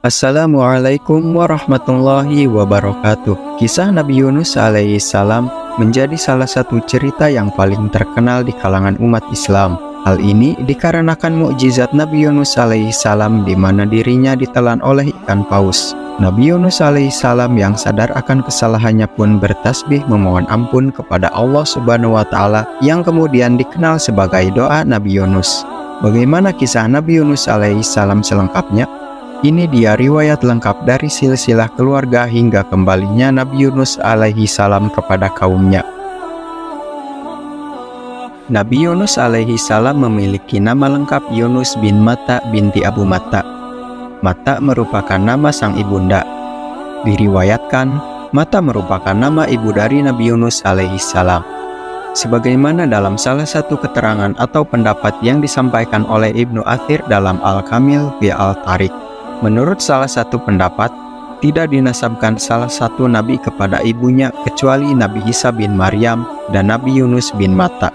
Assalamualaikum warahmatullahi wabarakatuh. Kisah Nabi Yunus alaihissalam menjadi salah satu cerita yang paling terkenal di kalangan umat Islam. Hal ini dikarenakan mukjizat Nabi Yunus alaihissalam di mana dirinya ditelan oleh ikan paus. Nabi Yunus alaihissalam yang sadar akan kesalahannya pun bertasbih memohon ampun kepada Allah Subhanahu wa Ta'ala, yang kemudian dikenal sebagai doa Nabi Yunus. Bagaimana kisah Nabi Yunus alaihissalam selengkapnya? Ini dia riwayat lengkap dari silsilah keluarga hingga kembalinya Nabi Yunus alaihissalam kepada kaumnya. Nabi Yunus alaihissalam memiliki nama lengkap Yunus bin Matta binti Abu Matta. Matta merupakan nama sang ibunda. Diriwayatkan, Matta merupakan nama ibu dari Nabi Yunus alaihissalam. Sebagaimana dalam salah satu keterangan atau pendapat yang disampaikan oleh Ibnu Athir dalam Al-Kamil fi Al-Tariq. Menurut salah satu pendapat, tidak dinasabkan salah satu nabi kepada ibunya kecuali Nabi Isa bin Maryam dan Nabi Yunus bin Matta.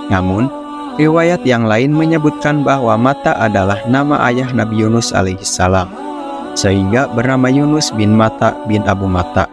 Namun, riwayat yang lain menyebutkan bahwa Matta adalah nama ayah Nabi Yunus alaihissalam, sehingga bernama Yunus bin Matta bin Abu Matta.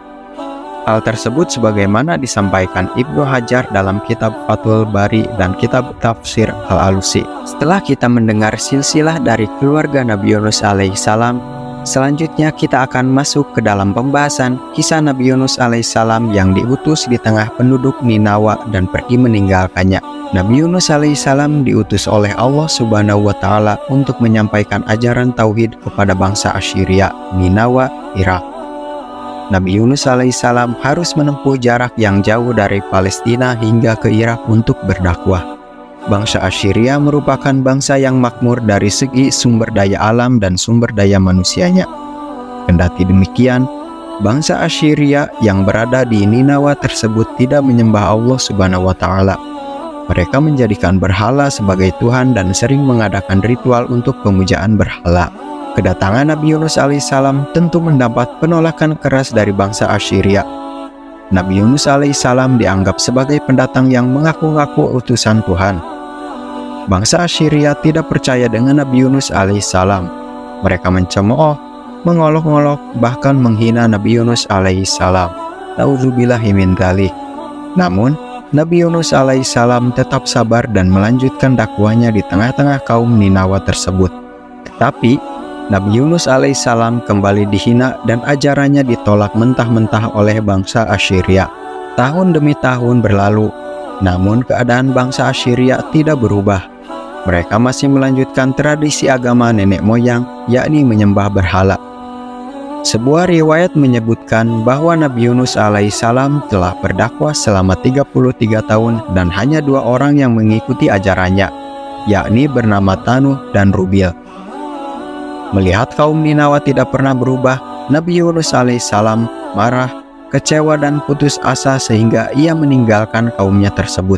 Hal tersebut sebagaimana disampaikan Ibnu Hajar dalam kitab Fathul Bari dan kitab Tafsir Al-Alusi. Setelah kita mendengar silsilah dari keluarga Nabi Yunus alaihissalam, selanjutnya kita akan masuk ke dalam pembahasan kisah Nabi Yunus alaihissalam yang diutus di tengah penduduk Ninawa dan pergi meninggalkannya. Nabi Yunus alaihissalam diutus oleh Allah Subhanahu wa Ta'ala untuk menyampaikan ajaran tauhid kepada bangsa Assyria, Ninawa, Irak. Nabi Yunus alaihissalam harus menempuh jarak yang jauh dari Palestina hingga ke Irak untuk berdakwah. Bangsa Assyria merupakan bangsa yang makmur dari segi sumber daya alam dan sumber daya manusianya. Kendati demikian, bangsa Assyria yang berada di Ninawa tersebut tidak menyembah Allah Subhanahu wa Ta'ala. Mereka menjadikan berhala sebagai Tuhan dan sering mengadakan ritual untuk pemujaan berhala. Kedatangan Nabi Yunus alaihissalam tentu mendapat penolakan keras dari bangsa Assyria. Nabi Yunus alaihissalam dianggap sebagai pendatang yang mengaku-ngaku utusan Tuhan. Bangsa Assyria tidak percaya dengan Nabi Yunus alaihissalam. Mereka mencemooh, mengolok-olok, bahkan menghina Nabi Yunus alaihissalam. Nauzubillahi min dzalik. Namun, Nabi Yunus alaihissalam tetap sabar dan melanjutkan dakwahnya di tengah-tengah kaum Ninawa tersebut. Tetapi, Nabi Yunus alaihissalam kembali dihina dan ajarannya ditolak mentah-mentah oleh bangsa Assyria. Tahun demi tahun berlalu, namun keadaan bangsa Assyria tidak berubah. Mereka masih melanjutkan tradisi agama nenek moyang, yakni menyembah berhala. Sebuah riwayat menyebutkan bahwa Nabi Yunus alaihissalam telah berdakwah selama 33 tahun dan hanya 2 orang yang mengikuti ajarannya, yakni bernama Tanuh dan Rubil. Melihat kaum Ninawa tidak pernah berubah, Nabi Yunus alaihissalam marah, kecewa dan putus asa sehingga ia meninggalkan kaumnya tersebut.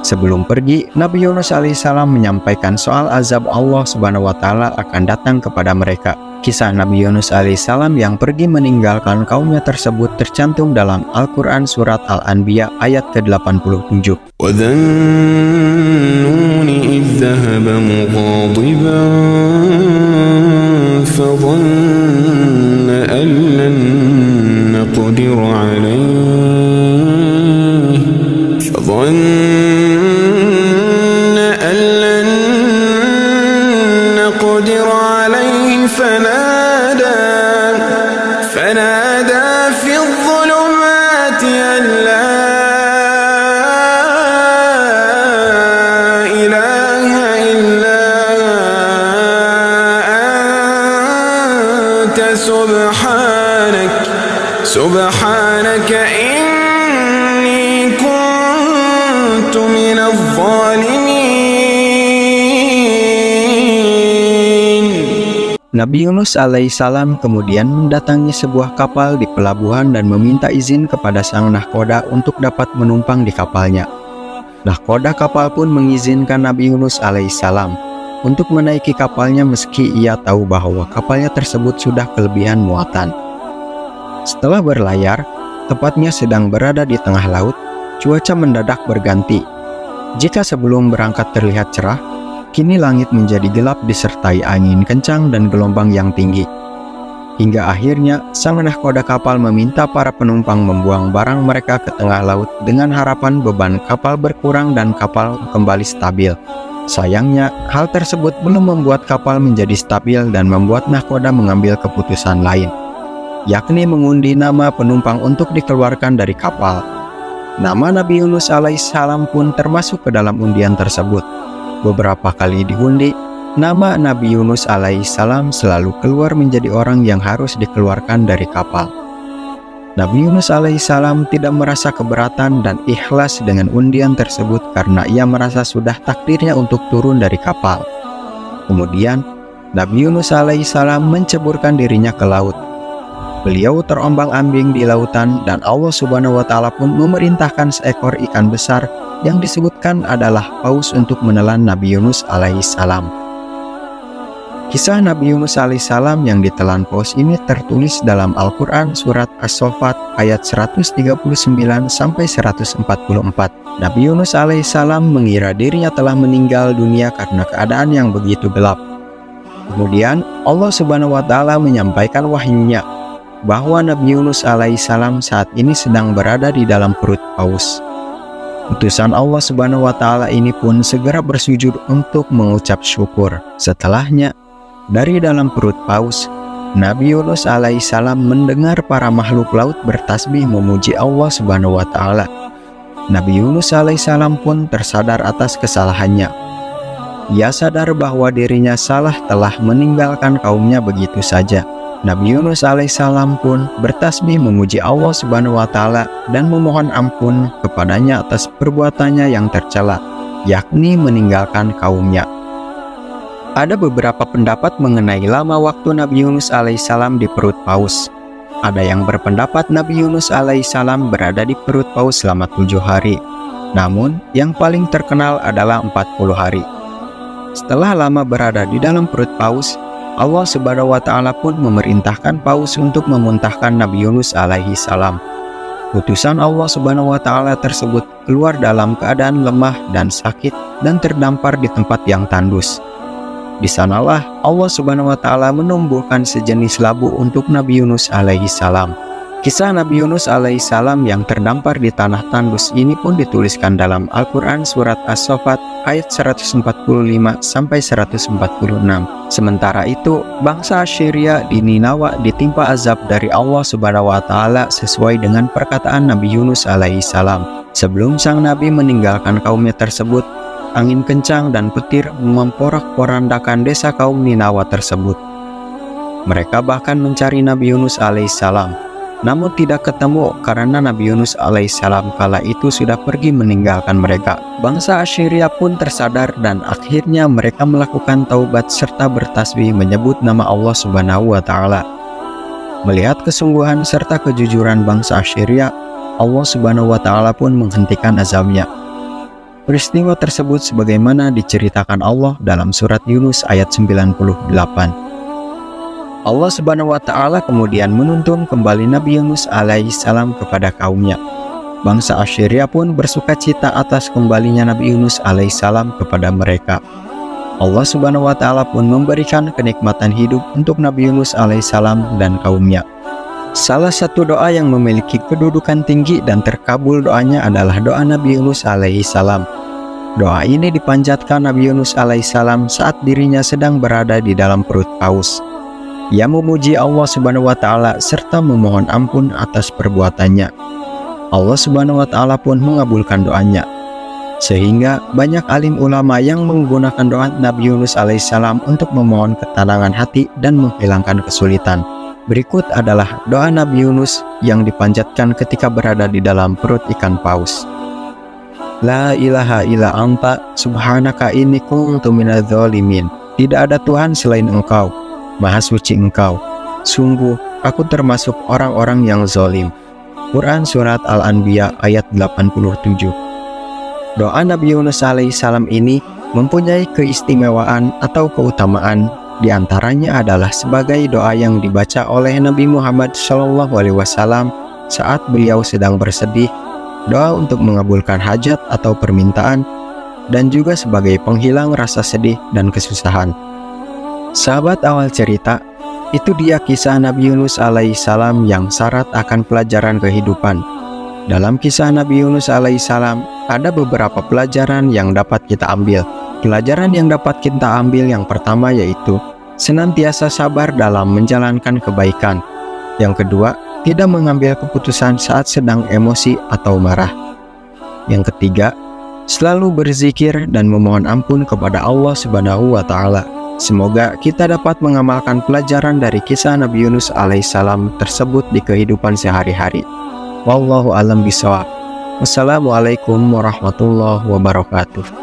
Sebelum pergi, Nabi Yunus alaihissalam menyampaikan soal azab Allah Subhanahu wa Ta'ala akan datang kepada mereka. Kisah Nabi Yunus alaihissalam yang pergi meninggalkan kaumnya tersebut tercantum dalam Al-Quran Surat Al-Anbiya ayat ke-87. فظن أن لن نقدر عليه فنادى في الظلمات أن لا إله إلا أنت سبحانك إني كنت من الظالمين. Nabi Yunus alaihissalam kemudian mendatangi sebuah kapal di pelabuhan dan meminta izin kepada sang nahkoda untuk dapat menumpang di kapalnya. Nahkoda kapal pun mengizinkan Nabi Yunus alaihissalam untuk menaiki kapalnya meski ia tahu bahwa kapalnya tersebut sudah kelebihan muatan. Setelah berlayar, tepatnya sedang berada di tengah laut, cuaca mendadak berganti. Jika sebelum berangkat terlihat cerah, Kini langit menjadi gelap disertai angin kencang dan gelombang yang tinggi. Hingga akhirnya sang nahkoda kapal meminta para penumpang membuang barang mereka ke tengah laut dengan harapan beban kapal berkurang dan kapal kembali stabil. Sayangnya, hal tersebut belum membuat kapal menjadi stabil dan membuat nahkoda mengambil keputusan lain, yakni mengundi nama penumpang untuk dikeluarkan dari kapal. Nama Nabi Yunus alaihissalam pun termasuk ke dalam undian tersebut. Beberapa kali diundi, nama Nabi Yunus alaihissalam selalu keluar menjadi orang yang harus dikeluarkan dari kapal. Nabi Yunus alaihissalam tidak merasa keberatan dan ikhlas dengan undian tersebut karena ia merasa sudah takdirnya untuk turun dari kapal. Kemudian, Nabi Yunus alaihissalam menceburkan dirinya ke laut. Beliau terombang-ambing di lautan dan Allah Subhanahu wa Ta'ala pun memerintahkan seekor ikan besar yang disebutkan adalah paus untuk menelan Nabi Yunus alaihissalam. Kisah Nabi Yunus alaihissalam yang ditelan paus ini tertulis dalam Al-Quran surat As-Saffat ayat 139-144. Nabi Yunus alaihissalam mengira dirinya telah meninggal dunia karena keadaan yang begitu gelap. Kemudian Allah Subhanahu wa Ta'ala menyampaikan wahyunya bahwa Nabi Yunus alaihissalam saat ini sedang berada di dalam perut paus. Utusan Allah Subhanahu wa Ta'ala ini pun segera bersujud untuk mengucap syukur. Setelahnya, dari dalam perut paus, Nabi Yunus alaihissalam mendengar para makhluk laut bertasbih memuji Allah Subhanahu wa Ta'ala. Nabi Yunus alaihissalam pun tersadar atas kesalahannya. Ia sadar bahwa dirinya salah telah meninggalkan kaumnya begitu saja. Nabi Yunus alaihissalam pun bertasbih memuji Allah Subhanahu wa Ta'ala dan memohon ampun kepadanya atas perbuatannya yang tercela, yakni meninggalkan kaumnya. Ada beberapa pendapat mengenai lama waktu Nabi Yunus alaihissalam di perut paus. Ada yang berpendapat Nabi Yunus alaihissalam berada di perut paus selama 7 hari. Namun, yang paling terkenal adalah 40 hari. Setelah lama berada di dalam perut paus, Allah Subhanahu wa Ta'ala pun memerintahkan paus untuk memuntahkan Nabi Yunus alaihissalam. Utusan Allah Subhanahu wa Ta'ala tersebut keluar dalam keadaan lemah dan sakit dan terdampar di tempat yang tandus. Di sanalah Allah Subhanahu wa Ta'ala menumbuhkan sejenis labu untuk Nabi Yunus alaihissalam. Kisah Nabi Yunus alaihissalam yang terdampar di tanah tandus ini pun dituliskan dalam Al-Quran surat As-Saffat ayat 145-146. Sementara itu, bangsa Assyria di Ninawa ditimpa azab dari Allah Subhanahu wa Ta'ala sesuai dengan perkataan Nabi Yunus alaihissalam. Sebelum sang Nabi meninggalkan kaumnya tersebut, angin kencang dan petir memporak-porandakan desa kaum Ninawa tersebut. Mereka bahkan mencari Nabi Yunus alaihissalam, namun tidak ketemu karena Nabi Yunus alaihissalam kala itu sudah pergi meninggalkan mereka. Bangsa Assyria pun tersadar dan akhirnya mereka melakukan taubat serta bertasbih menyebut nama Allah Subhanahu wa Ta'ala. Melihat kesungguhan serta kejujuran bangsa Assyria, Allah Subhanahu wa Ta'ala pun menghentikan azabnya. Peristiwa tersebut sebagaimana diceritakan Allah dalam surat Yunus ayat 98. Allah Subhanahu wa Ta'ala kemudian menuntun kembali Nabi Yunus alaihissalam kepada kaumnya. Bangsa Assyria pun bersukacita atas kembalinya Nabi Yunus alaihissalam kepada mereka. Allah Subhanahu wa Ta'ala pun memberikan kenikmatan hidup untuk Nabi Yunus alaihissalam dan kaumnya. Salah satu doa yang memiliki kedudukan tinggi dan terkabul doanya adalah doa Nabi Yunus alaihissalam. Doa ini dipanjatkan Nabi Yunus alaihissalam saat dirinya sedang berada di dalam perut paus. Ia memuji Allah Subhanahu wa Ta'ala serta memohon ampun atas perbuatannya. Allah Subhanahu wa Ta'ala pun mengabulkan doanya. Sehingga banyak alim ulama yang menggunakan doa Nabi Yunus alaihissalam untuk memohon ketenangan hati dan menghilangkan kesulitan. Berikut adalah doa Nabi Yunus yang dipanjatkan ketika berada di dalam perut ikan paus. La ilaha illa anta subhanaka inni kuntu minadz dzalimin. Tidak ada Tuhan selain Engkau. Maha suci Engkau, sungguh aku termasuk orang-orang yang zalim. Quran Surat Al-Anbiya ayat 87. Doa Nabi Yunus alaihissalam ini mempunyai keistimewaan atau keutamaan. Di antaranya adalah sebagai doa yang dibaca oleh Nabi Muhammad SAW saat beliau sedang bersedih, doa untuk mengabulkan hajat atau permintaan, dan juga sebagai penghilang rasa sedih dan kesusahan. Sahabat awal cerita, itu dia kisah Nabi Yunus alaihissalam yang syarat akan pelajaran kehidupan. Dalam kisah Nabi Yunus alaihissalam, ada beberapa pelajaran yang dapat kita ambil. Pelajaran yang dapat kita ambil yang pertama yaitu senantiasa sabar dalam menjalankan kebaikan. Yang kedua, tidak mengambil keputusan saat sedang emosi atau marah. Yang ketiga, selalu berzikir dan memohon ampun kepada Allah Subhanahu wa Ta'ala. Semoga kita dapat mengamalkan pelajaran dari kisah Nabi Yunus alaihissalam tersebut di kehidupan sehari-hari. Wallahu a'lam bishawab. Wassalamualaikum warahmatullahi wabarakatuh.